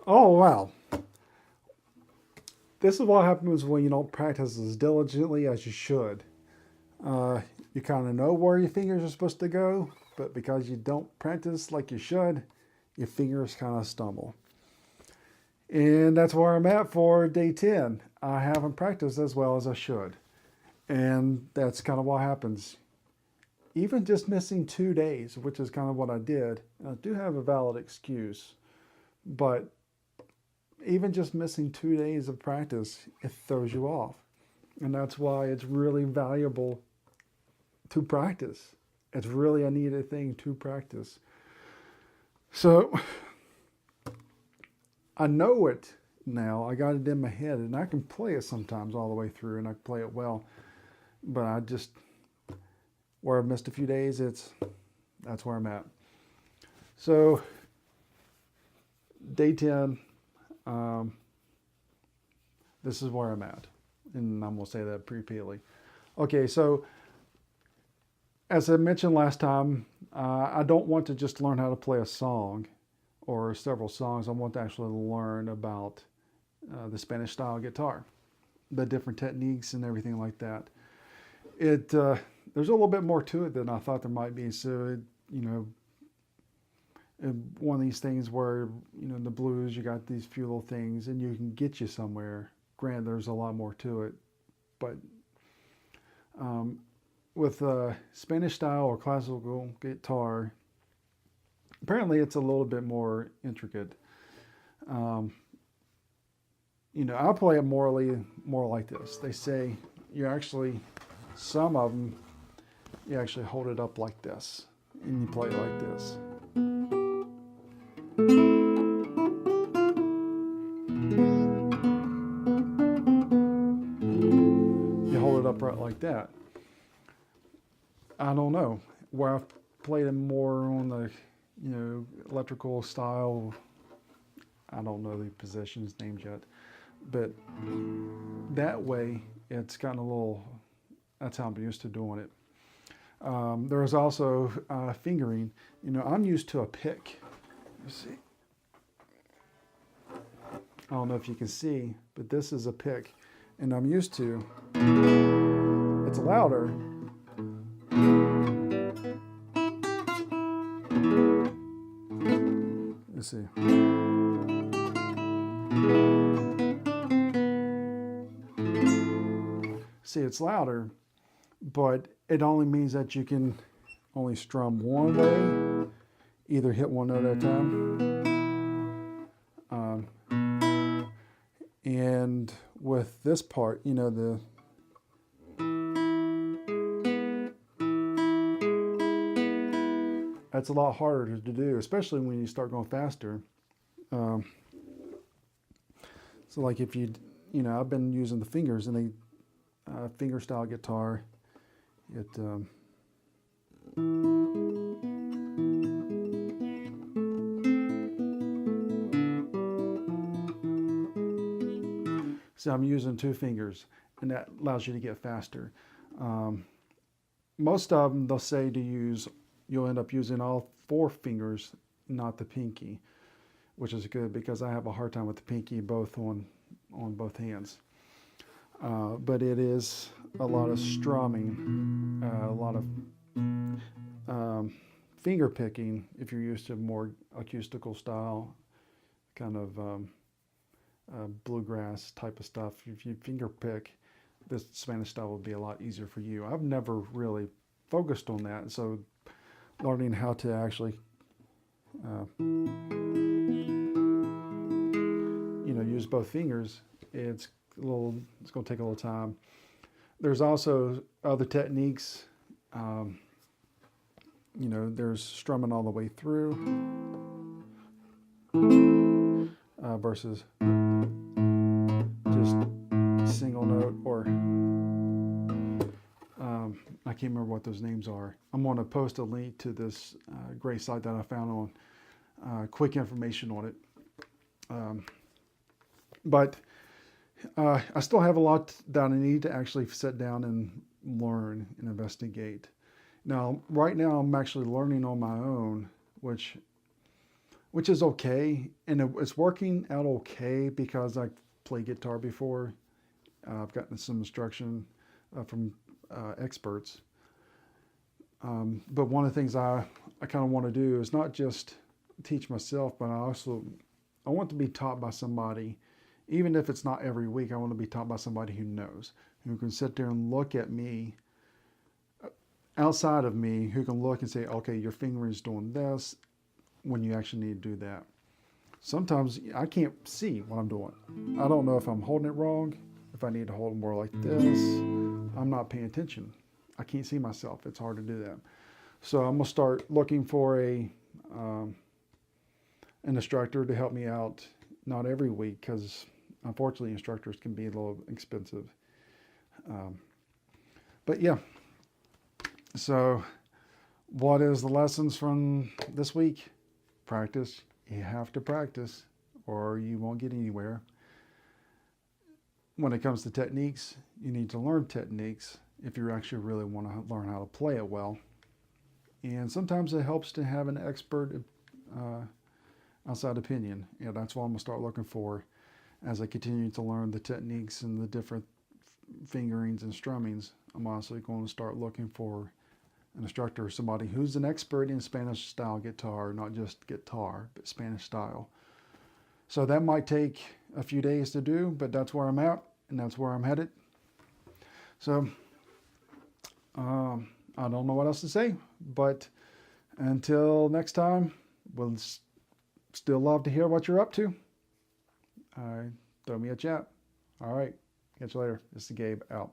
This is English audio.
Oh, wow. This is what happens when you don't practice as diligently as you should. Uh, you kind of know where your fingers are supposed to go, but because you don't practice like you should, your fingers kind of stumble. And that's where I'm at for day 10. I haven't practiced as well as I should. And that's kind of what happens. Even just missing 2 days, which is kind of what I did, and I do have a valid excuse, but even just missing 2 days of practice, it throws you off. And that's why it's really valuable to practice. It's really a needed thing to practice. So I know it now. I got it in my head, and I can play it sometimes all the way through, and I can play it well. But I just, where I've missed a few days, that's where I'm at. So day 10, this is where I'm at, and I'm gonna say that repeatedly. Okay, so as I mentioned last time, I don't want to just learn how to play a song or several songs. I want to actually learn about the Spanish style guitar, the different techniques and everything like that. There's a little bit more to it than I thought there might be. So one of these things where in the blues you got these few little things and you can get you somewhere. Granted, there's a lot more to it, but with Spanish style or classical guitar, apparently it's a little bit more intricate. I play it more like this. They say some of them, you actually hold it up like this, and you play it like this. You hold it upright like that. I don't know. Where I've played it more on the, electrical style, I don't know the positions names yet, but that way it's gotten a little, that's how I'm used to doing it. There's also fingering. I'm used to a pick. Let's see. I don't know if you can see, but this is a pick, and I'm used to. It's louder. Let's see. See, it's louder, but it only means that you can only strum one way, either hit one note at a time. And with this part, that's a lot harder to do, especially when you start going faster. So like if I've been using the fingers, and the finger style guitar, so I'm using 2 fingers, and that allows you to get faster. Most of them, they'll say you'll end up using all 4 fingers, not the pinky, which is good because I have a hard time with the pinky both on both hands. But it is a lot of strumming, a lot of finger picking if you're used to more acoustical style, kind of bluegrass type of stuff. If you finger pick, this Spanish style would be a lot easier for you. I've never really focused on that, so learning how to actually use both fingers, it's going to take a little time. There's also other techniques. There's strumming all the way through. versus just single note, or I can't remember what those names are. I'm going to post a link to this great site that I found on quick information on it. But I still have a lot that I need to actually sit down and learn and investigate. Now, right now, I'm actually learning on my own, which is okay, and it's working out okay because I played guitar before. I've gotten some instruction from experts. But one of the things I kind of want to do is not just teach myself, but I want to be taught by somebody. Even if it's not every week, I want to be taught by somebody who knows, who can sit there and look at me, outside of me, who can look and say, okay, your finger is doing this when you actually need to do that. Sometimes I can't see what I'm doing. I don't know if I'm holding it wrong, if I need to hold it more like this. I'm not paying attention. I can't see myself. It's hard to do that. So I'm going to start looking for an instructor to help me out, not every week, because unfortunately instructors can be a little expensive. But yeah, so what is the lessons from this week? Practice. You have to practice or you won't get anywhere. When it comes to techniques, you need to learn techniques if you actually really want to learn how to play it well. And sometimes it helps to have an expert outside opinion. That's what I'm going to start looking for as I continue to learn the techniques and the different fingerings and strummings. I'm also going to start looking for an instructor, somebody who's an expert in Spanish style guitar, not just guitar, but Spanish style. So that might take a few days to do, but that's where I'm at and that's where I'm headed. So I don't know what else to say, but until next time, we'll still love to hear what you're up to. Throw me a chat. All right. Catch you later. This is Gabe out.